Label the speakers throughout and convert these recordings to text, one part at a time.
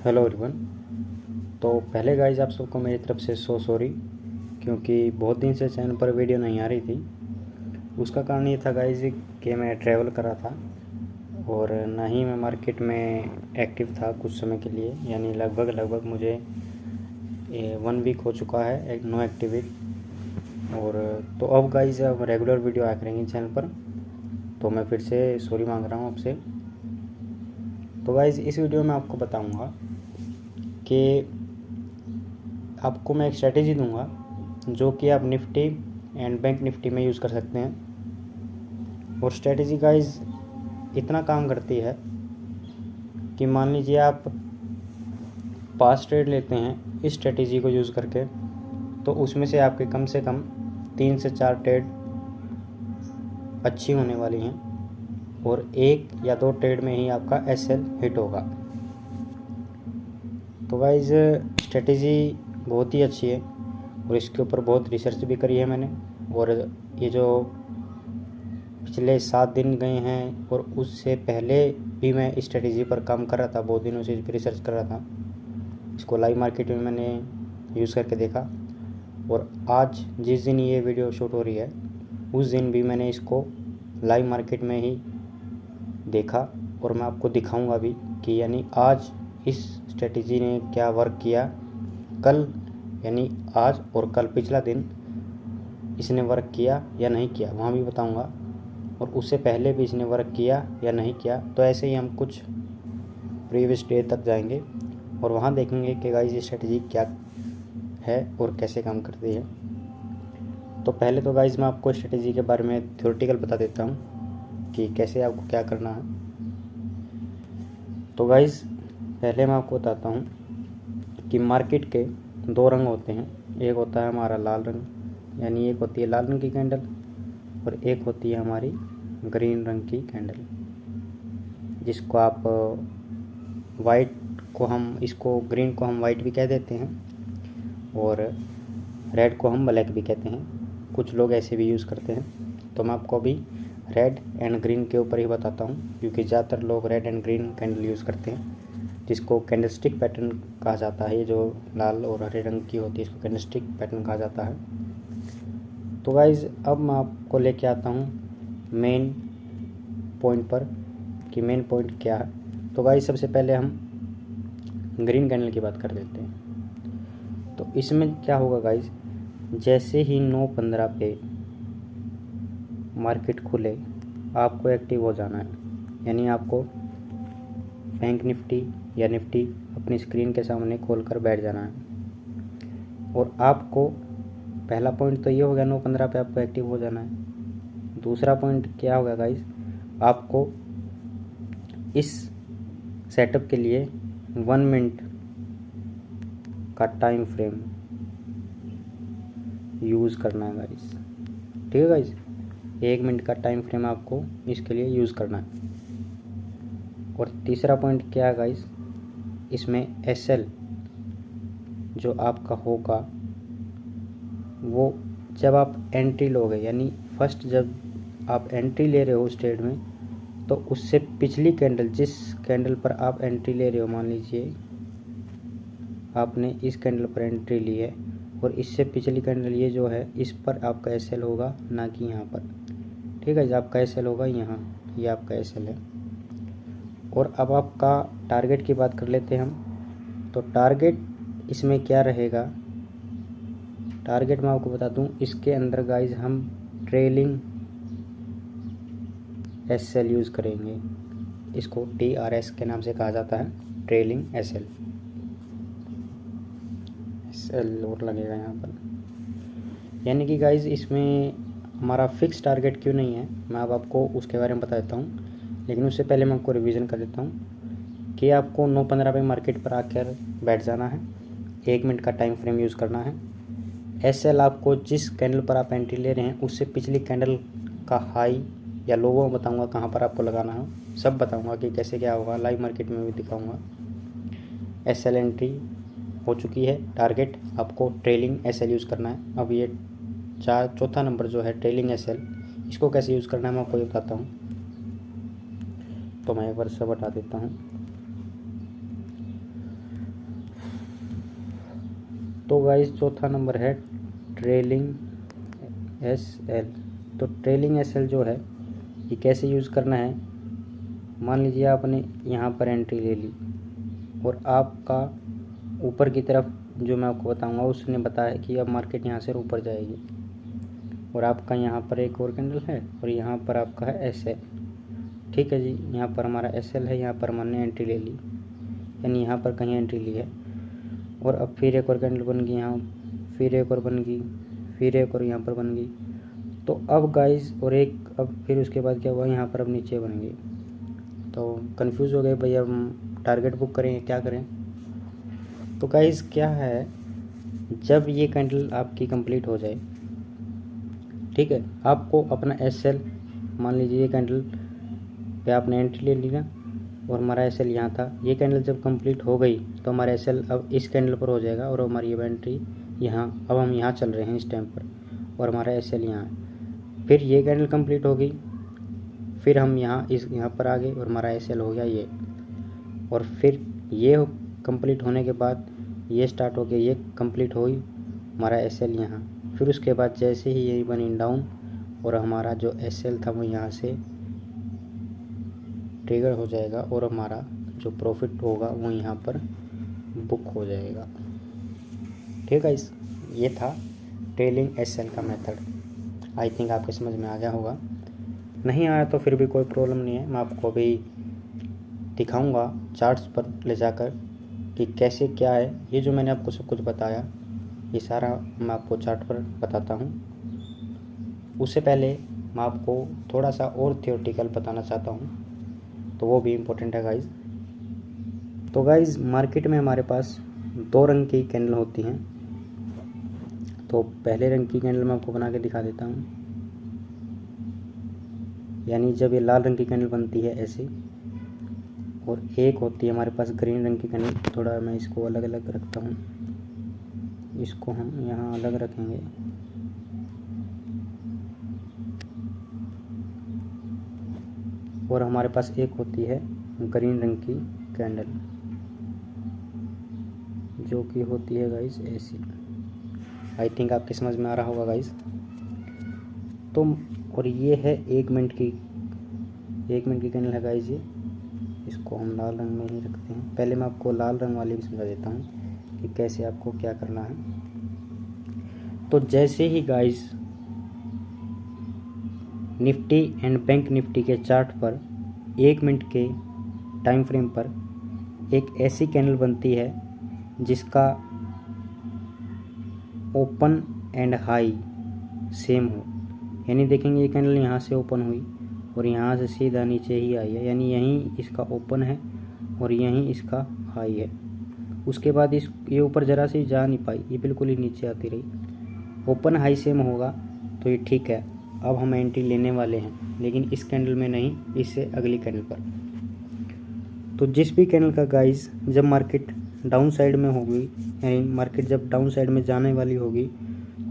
Speaker 1: Hello everyone. तो पहले guys आप सबको मेरी तरफ से सॉरी, क्योंकि बहुत दिन से चैनल पर वीडियो नहीं आ रही थी। उसका कारण ये था गाइज कि मैं ट्रैवल कर रहा था और ना ही मैं मार्केट में एक्टिव था कुछ समय के लिए, यानी लगभग मुझे 1 वीक हो चुका है नो एक्टिविटी। और तो अब गाइज अब रेगुलर वीडियो आया करेंगे चैनल पर, तो मैं फिर से सॉरी मांग रहा हूँ आपसे। तो गाइज इस वीडियो में आपको बताऊँगा कि आपको मैं एक स्ट्रेटेजी दूंगा जो कि आप निफ्टी एंड बैंक निफ्टी में यूज़ कर सकते हैं। और स्ट्रेटेजी गाइज इतना काम करती है कि मान लीजिए आप 5 ट्रेड लेते हैं इस स्ट्रेटेजी को यूज़ करके, तो उसमें से आपके कम से कम 3 से 4 ट्रेड अच्छी होने वाली हैं और 1 या 2 ट्रेड में ही आपका एसएल हिट होगा। तो गाइज स्ट्रेटेजी बहुत ही अच्छी है और इसके ऊपर बहुत रिसर्च भी करी है मैंने। और ये जो पिछले 7 दिन गए हैं और उससे पहले भी मैं इस स्ट्रेटेजी पर काम कर रहा था, बहुत दिनों से इस पर रिसर्च कर रहा था। इसको लाइव मार्केट में मैंने यूज़ करके देखा और आज जिस दिन ये वीडियो शूट हो रही है उस दिन भी मैंने इसको लाइव मार्केट में ही देखा और मैं आपको दिखाऊंगा भी कि यानी आज इस स्ट्रेटेजी ने क्या वर्क किया, कल यानी आज और कल पिछला दिन इसने वर्क किया या नहीं किया वहाँ भी बताऊंगा, और उससे पहले भी इसने वर्क किया या नहीं किया। तो ऐसे ही हम कुछ प्रीवियस डे तक जाएंगे और वहाँ देखेंगे कि गाइस ये स्ट्रेटेजी क्या है और कैसे काम करती है। तो पहले तो गाइस मैं आपको स्ट्रेटेजी के बारे में थ्योरेटिकल बता देता हूँ कि कैसे आपको क्या करना है। तो गाइस पहले मैं आपको बताता हूँ कि मार्केट के 2 रंग होते हैं। एक होता है हमारा लाल रंग, यानी एक होती है लाल रंग की कैंडल और एक होती है हमारी ग्रीन रंग की कैंडल, जिसको आप वाइट को हम इसको ग्रीन को हम वाइट भी कह देते हैं और रेड को हम ब्लैक भी कहते हैं। कुछ लोग ऐसे भी यूज़ करते हैं। तो मैं आपको अभी रेड एंड ग्रीन के ऊपर ही बताता हूँ, क्योंकि ज़्यादातर लोग red and green candle use करते हैं, जिसको कैंडलस्टिक पैटर्न कहा जाता है। ये जो लाल और हरे रंग की होती है इसको कैंडलस्टिक पैटर्न कहा जाता है। तो गाइज़ अब मैं आपको लेके आता हूँ मेन पॉइंट पर कि मेन पॉइंट क्या है। तो गाइज़ सबसे पहले हम ग्रीन कैंडल की बात कर लेते हैं। तो इसमें क्या होगा गाइज़, जैसे ही 9:15 पे मार्केट खुले आपको एक्टिव हो जाना है, यानी आपको बैंक निफ्टी या निफ्टी अपनी स्क्रीन के सामने खोलकर बैठ जाना है। और आपको पहला पॉइंट तो ये हो गया 9:15 पे आपको एक्टिव हो जाना है। दूसरा पॉइंट क्या होगा गाइस, आपको इस सेटअप के लिए 1 मिनट का टाइम फ्रेम यूज़ करना है गाइस। ठीक है गाइस, 1 मिनट का टाइम फ्रेम आपको इसके लिए यूज़ करना है। और तीसरा पॉइंट क्या है गाइस, इसमें एसएल जो आपका होगा वो जब आप एंट्री लोगे, यानी फर्स्ट जब आप एंट्री ले रहे हो उस ट्रेड में, तो उससे पिछली कैंडल जिस कैंडल पर आप एंट्री ले रहे हो, मान लीजिए आपने इस कैंडल पर एंट्री ली है और इससे पिछली कैंडल ये जो है इस पर आपका एसएल होगा, ना कि यहाँ पर। ठीक है, जब आपका एसएल होगा यहाँ, ये आपका एसएल है। और अब आपका टारगेट की बात कर लेते हैं हम। तो टारगेट इसमें क्या रहेगा, टारगेट मैं आपको बता दूं, इसके अंदर गाइज हम ट्रेलिंग एसएल यूज़ करेंगे। इसको टीआरएस के नाम से कहा जाता है, ट्रेलिंग एसएल। एसएल और लगेगा यहाँ पर, यानी कि गाइज इसमें हमारा फिक्स टारगेट क्यों नहीं है मैं अब आपको उसके बारे में बता देता हूँ। लेकिन उससे पहले मैं आपको रिवीजन कर देता हूँ कि आपको 9:15 पे मार्केट पर आकर बैठ जाना है, 1 मिनट का टाइम फ्रेम यूज़ करना है। एसएल आपको जिस कैंडल पर आप एंट्री ले रहे हैं उससे पिछली कैंडल का हाई या लो वो बताऊंगा कहाँ पर आपको लगाना है, सब बताऊंगा कि कैसे क्या होगा, लाइव मार्केट में भी दिखाऊंगा। एसएल एंट्री हो चुकी है, टारगेट आपको ट्रेलिंग एसएल यूज़ करना है। अब ये चौथा नंबर जो है ट्रेलिंग एसएल, इसको कैसे यूज़ करना है मैं आपको बताता हूँ। तो मैं एक बार से बता देता हूँ। तो गाइस चौथा नंबर है ट्रेलिंग SL। तो ट्रेलिंग SL जो है ये कैसे यूज़ करना है, मान लीजिए आपने यहाँ पर एंट्री ले ली और आपका ऊपर की तरफ जो मैं आपको बताऊंगा उसने बताया कि अब मार्केट यहाँ से ऊपर जाएगी, और आपका यहाँ पर एक और कैंडल है और यहाँ पर आपका है SL। ठीक है जी, यहाँ पर हमारा SL है, यहाँ पर हमने एंट्री ले ली, यानी यहाँ पर कहीं एंट्री ली है, और अब फिर एक और कैंडल बन गई यहाँ, फिर एक और बन गई, फिर एक और यहाँ पर बन गई। तो अब गाइस और एक, अब फिर उसके बाद क्या हुआ, यहाँ पर अब नीचे बन गई। तो कंफ्यूज हो गए भैया हम टारगेट बुक करें क्या करें। तो गाइस क्या है, जब ये कैंडल आपकी कंप्लीट हो जाए, ठीक है, आपको अपना SL, मान लीजिए ये कैंडल पे आपने एंट्री ले ली ना और हमारा SL यहाँ था, ये कैंडल जब कंप्लीट हो गई तो हमारा SL अब इस कैंडल पर हो जाएगा और हमारी ये एंट्री यहाँ, अब हम यहाँ चल रहे हैं इस टाइम पर और हमारा SL यहाँ है। फिर ये कैंडल कंप्लीट हो गई, फिर हम यहाँ पर आ गए और हमारा SL हो गया ये, और फिर ये कंप्लीट होने के बाद ये स्टार्ट हो गया, ये कंप्लीट हुई, हमारा SL यहाँ। फिर उसके बाद जैसे ही ये बनी डाउन और हमारा जो SL था वो यहाँ से ट्रिगर हो जाएगा और हमारा जो प्रॉफिट होगा वो यहाँ पर बुक हो जाएगा। ठीक है, ये था ट्रेलिंग SL का मेथड। आई थिंक आपके समझ में आ गया होगा, नहीं आया तो फिर भी कोई प्रॉब्लम नहीं है, मैं आपको अभी दिखाऊंगा चार्ट्स पर ले जाकर कि कैसे क्या है। ये जो मैंने आपको सब कुछ बताया ये सारा मैं आपको चार्ट पर बताता हूँ। उससे पहले मैं आपको थोड़ा सा और थियोरेटिकल बताना चाहता हूँ, तो वो भी इम्पोर्टेंट है गाइज। तो गाइज मार्केट में हमारे पास दो रंग की कैंडल होती हैं। तो पहले रंग की कैंडल मैं आपको बना के दिखा देता हूँ, यानी जब ये लाल रंग की कैंडल बनती है ऐसे, और एक होती है हमारे पास ग्रीन रंग की कैंडल। थोड़ा मैं इसको अलग अलग रखता हूँ, इसको हम यहाँ अलग रखेंगे। और हमारे पास एक होती है ग्रीन रंग की कैंडल जो कि होती है गाइस ऐसी। आई थिंक आपकी समझ में आ रहा होगा गाइस। तो और ये है 1 मिनट की कैंडल है गाइस ये। इसको हम लाल रंग में ही रखते हैं। पहले मैं आपको लाल रंग वाली भी समझा देता हूँ कि कैसे आपको क्या करना है। तो जैसे ही guys Nifty and Bank Nifty के चार्ट पर 1 मिनट के टाइम फ्रेम पर एक ऐसी कैंडल बनती है जिसका ओपन एंड हाई सेम हो, यानी देखेंगे ये कैंडल यहाँ से ओपन हुई और यहाँ से सीधा नीचे ही आई है, यानी यहीं इसका ओपन है और यहीं इसका हाई है। उसके बाद ये ऊपर ज़रा सी जा नहीं पाई, ये बिल्कुल ही नीचे आती रही। ओपन हाई सेम होगा तो ये ठीक है, अब हम एंट्री लेने वाले हैं, लेकिन इस कैंडल में नहीं, इससे अगली कैंडल पर। तो जिस भी कैंडल का गाइस जब मार्केट डाउन साइड में होगी, यानी मार्केट जब डाउन साइड में जाने वाली होगी,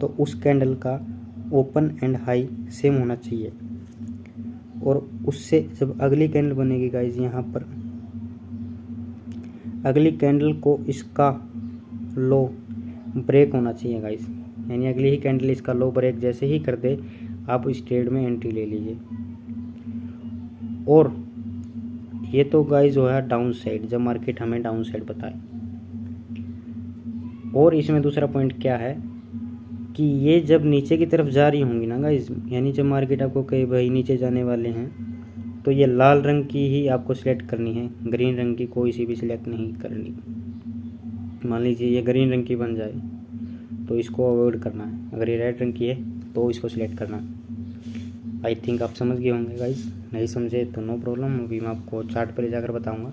Speaker 1: तो उस कैंडल का ओपन एंड हाई सेम होना चाहिए। और उससे जब अगली कैंडल बनेगी गाइस, यहाँ पर अगली कैंडल को इसका लो ब्रेक होना चाहिए गाइस, यानी अगली ही कैंडल इसका लो ब्रेक जैसे ही कर दे, आप इस ट्रेड में एंट्री ले लीजिए। और ये तो गाइस जो है डाउन साइड, जब मार्केट हमें डाउन साइड बताए। और इसमें दूसरा पॉइंट क्या है कि ये जब नीचे की तरफ जा रही होंगी ना गाइस, यानी जब मार्केट आपको कहे भाई नीचे जाने वाले हैं, तो ये लाल रंग की ही आपको सिलेक्ट करनी है, ग्रीन रंग की कोई सी भी सिलेक्ट नहीं करनी। मान लीजिए ये ग्रीन रंग की बन जाए तो इसको अवॉइड करना है, अगर ये रेड रंग की है तो इसको सिलेक्ट करना है। आई थिंक आप समझ गए होंगे गाइस, नहीं समझे तो नो प्रॉब्लम, अभी मैं आपको चार्ट पर ले जाकर बताऊंगा।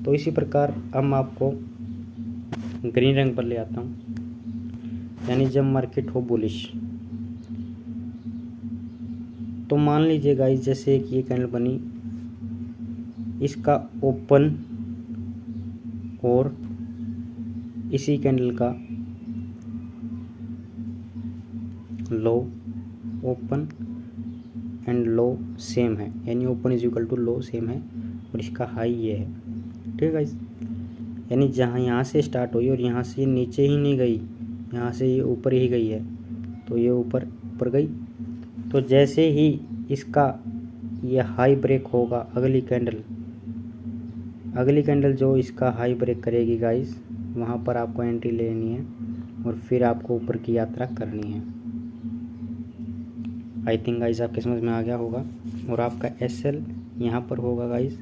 Speaker 1: तो इसी प्रकार अब मैं आपको ग्रीन रंग पर ले आता हूँ, यानी जब मार्केट हो बुलिश। तो मान लीजिए गाइस जैसे कि ये कैंडल बनी, इसका ओपन और इसी कैंडल का low, open and low same है, यानी open is equal to low same है और इसका हाई ये है। ठीक है गाइस, यानी जहाँ यहाँ से स्टार्ट हुई और यहाँ से नीचे ही नहीं गई, यहाँ से ये ऊपर ही गई है, तो ये ऊपर ऊपर गई। तो जैसे ही इसका ये हाई ब्रेक होगा, अगली कैंडल जो इसका हाई ब्रेक करेगी गाइस, वहाँ पर आपको एंट्री लेनी है और फिर आपको ऊपर की यात्रा करनी है। आई थिंक गाइस आपके समझ में आ गया होगा। और आपका SL यहाँ पर होगा गाइस,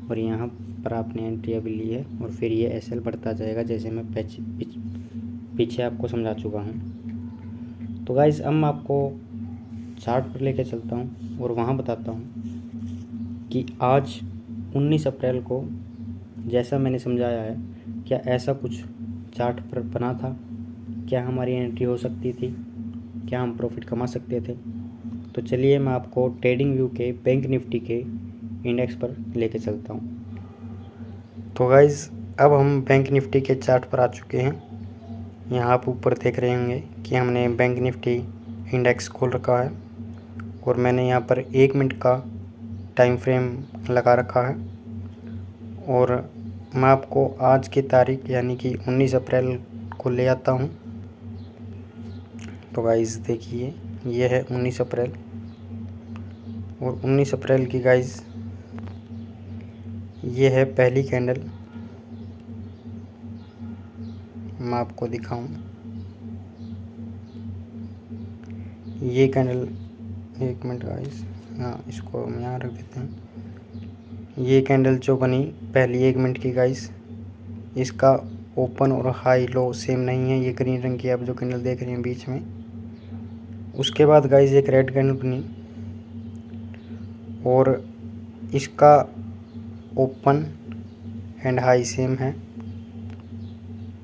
Speaker 1: और यहाँ पर आपने एंट्री अभी ली है, और फिर ये SL बढ़ता जाएगा जैसे मैं पीछे आपको समझा चुका हूँ। तो गाइस अब मैं आपको चार्ट पर लेके चलता हूँ और वहाँ बताता हूँ कि आज 19 अप्रैल को जैसा मैंने समझाया है, क्या ऐसा कुछ चार्ट पर बना था, क्या हमारी एंट्री हो सकती थी, क्या हम प्रॉफिट कमा सकते थे। तो चलिए मैं आपको ट्रेडिंग व्यू के बैंक निफ्टी के इंडेक्स पर लेके चलता हूँ। तो गाइज़ अब हम बैंक निफ्टी के चार्ट पर आ चुके हैं। यहाँ आप ऊपर देख रहे होंगे कि हमने बैंक निफ्टी इंडेक्स खोल रखा है और मैंने यहाँ पर 1 मिनट का टाइम फ्रेम लगा रखा है। और मैं आपको आज की तारीख यानी कि 19 अप्रैल को ले आता हूँ। तो गाइज़ देखिए ये है 19 अप्रैल, और 19 अप्रैल की गाइज़ ये है पहली कैंडल। मैं आपको दिखाऊं, ये कैंडल, 1 मिनट गाइज़, हाँ इसको हम यहाँ रख देते हैं। ये कैंडल जो बनी पहली 1 मिनट की गाइज़, इसका ओपन और हाई लो सेम नहीं है। ये ग्रीन रंग की आप जो कैंडल देख रहे हैं बीच में, उसके बाद गाइज़ एक रेड कैंडल बनी और इसका ओपन एंड हाई सेम है।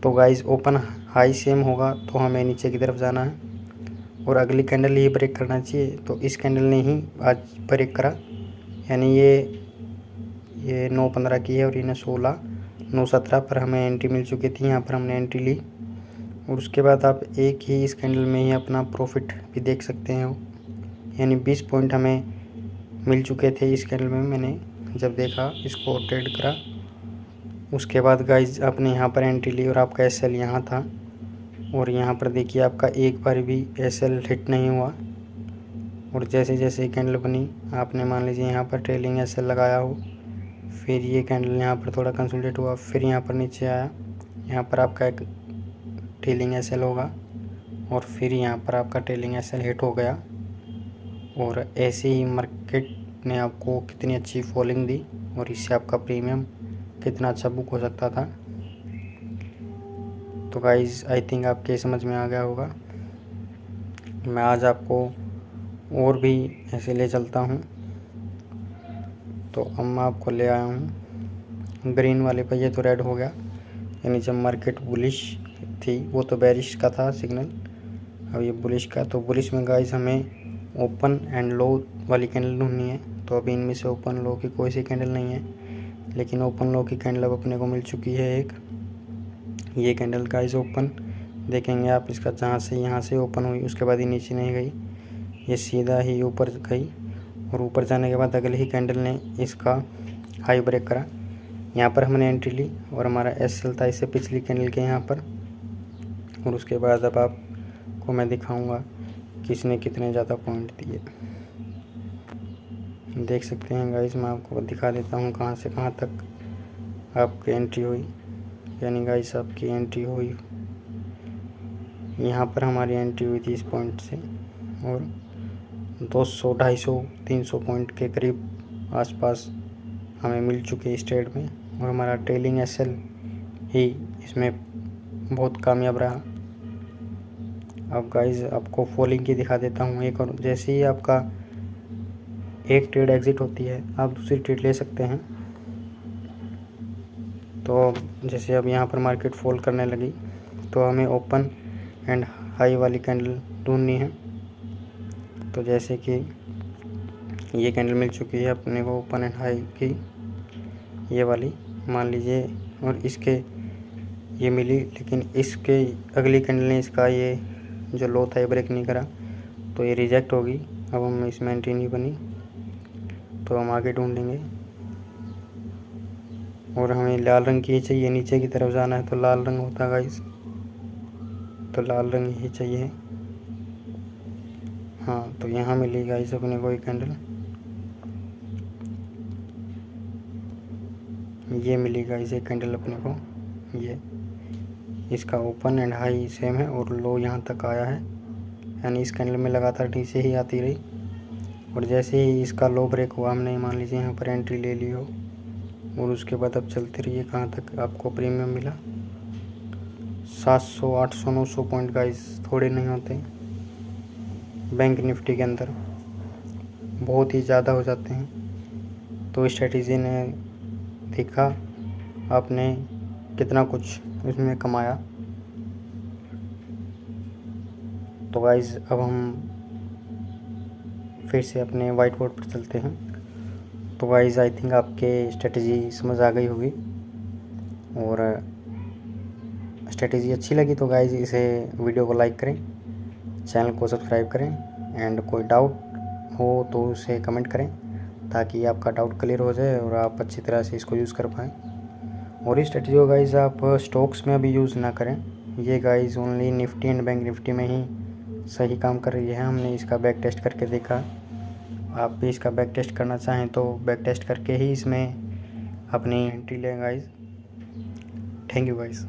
Speaker 1: तो गाइज़ ओपन हाई सेम होगा तो हमें नीचे की तरफ जाना है और अगली कैंडल ही ब्रेक करना चाहिए। तो इस कैंडल ने ही आज ब्रेक करा, यानी ये 9:15 की है और इन्हें 9:17 पर हमें एंट्री मिल चुकी थी। यहाँ पर हमने एंट्री ली और उसके बाद आप एक ही इस कैंडल में ही अपना प्रॉफिट भी देख सकते हैं, यानी 20 पॉइंट हमें मिल चुके थे इस कैंडल में। मैंने जब देखा इसको ट्रेड करा, उसके बाद गाइज आपने यहाँ पर एंट्री ली और आपका SL यहाँ था और यहाँ पर देखिए आपका एक बार भी SL हिट नहीं हुआ। और जैसे जैसे कैंडल बनी आपने मान लीजिए यहाँ पर ट्रेलिंग SL लगाया हो, फिर ये कैंडल यहाँ पर थोड़ा कंसोलिडेट हुआ, फिर यहाँ पर नीचे आया, यहाँ पर आपका एक ट्रेलिंग SL होगा और फिर यहाँ पर आपका ट्रेलिंग SL हिट हो गया। और ऐसे ही मार्केट ने आपको कितनी अच्छी फॉलिंग दी और इससे आपका प्रीमियम कितना अच्छा बुक हो सकता था। तो गाइज़ आई थिंक आपके समझ में आ गया होगा। मैं आज आपको और भी ऐसे ले चलता हूँ। तो अब मैं आपको ले आया हूँ ग्रीन वाले पर, ये तो रेड हो गया, यानी जब मार्केट बुलिश थी वो तो बेरिश का था सिग्नल, अब ये बुलिश का। तो बुलिश में गाइज़ हमें ओपन एंड लो वाली कैंडल ढूंढनी है। तो अभी इनमें से ओपन लो की कोई सी कैंडल नहीं है, लेकिन ओपन लो की कैंडल अब अपने को मिल चुकी है एक। ये कैंडल गाइस ओपन देखेंगे आप, इसका जहाँ से यहाँ से ओपन हुई उसके बाद ही नीचे नहीं गई, ये सीधा ही ऊपर गई और ऊपर जाने के बाद अगले ही कैंडल ने इसका हाई ब्रेक करा। यहाँ पर हमने एंट्री ली और हमारा SL था इससे पिछली कैंडल के यहाँ पर। और उसके बाद अब आपको मैं दिखाऊंगा किसने कितने ज़्यादा पॉइंट दिए। देख सकते हैं गाइस, मैं आपको दिखा देता हूँ कहाँ से कहाँ तक आपकी एंट्री हुई। यानी गाइस आपकी एंट्री हुई, यहाँ पर हमारी एंट्री हुई थी इस पॉइंट से और 200, 250, 300 पॉइंट के करीब आसपास हमें मिल चुके इस ट्रेड में। और हमारा ट्रेलिंग SL ही इसमें बहुत कामयाब रहा। अब गाइस आपको फॉलिंग की दिखा देता हूँ एक और। जैसे ही आपका एक ट्रेड एग्जिट होती है आप दूसरी ट्रेड ले सकते हैं। तो जैसे अब यहाँ पर मार्केट फॉल करने लगी तो हमें ओपन एंड हाई वाली कैंडल ढूंढनी है। तो जैसे कि ये कैंडल मिल चुकी है अपने को ओपन एंड हाई की, ये वाली मान लीजिए, और इसके ये मिली, लेकिन इसके अगली कैंडल ने इसका ये जो लो था ये ब्रेक नहीं करा तो ये रिजेक्ट होगी। अब हम इसमें एंट्री नहीं बनी तो हम आगे ढूंढेंगे। और हमें लाल रंग की ही चाहिए, नीचे की तरफ जाना है तो लाल रंग होता है गाइस, तो लाल रंग ही चाहिए। हाँ, तो यहाँ मिली गाइस अपने को एक कैंडल, ये मिली गाइस एक कैंडल अपने को। ये इसका ओपन एंड हाई सेम है और लो यहाँ तक आया है, यानी इस कैंडल में लगातार नीचे ही आती रही। और जैसे ही इसका लो ब्रेक हुआ, हमने मान लीजिए यहाँ पर एंट्री ले ली हो और उसके बाद अब चलती रही है, कहाँ तक आपको प्रीमियम मिला 700 800 900 पॉइंट गाइस, थोड़े नहीं होते बैंक निफ्टी के अंदर, बहुत ही ज़्यादा हो जाते हैं। तो स्ट्रेटजी ने देखा आपने कितना कुछ इसमें कमाया। तो गाइस अब हम फिर से अपने वाइट बोर्ड पर चलते हैं। तो गाइस आई थिंक आपके स्ट्रेटजी समझ आ गई होगी, और स्ट्रेटजी अच्छी लगी तो गाइस इसे वीडियो को लाइक करें, चैनल को सब्सक्राइब करें, एंड कोई डाउट हो तो उसे कमेंट करें ताकि आपका डाउट क्लियर हो जाए और आप अच्छी तरह से इसको यूज़ कर पाएँ। और इस स्ट्रेटजी को गाइस आप स्टॉक्स में अभी यूज़ ना करें, ये guys only Nifty and Bank Nifty में ही सही काम कर रही है। हमने इसका बैक टेस्ट करके देखा, आप भी इसका बैक टेस्ट करना चाहें तो बैक टेस्ट करके ही इसमें अपनी एंट्री लें गाइस। Thank you guys.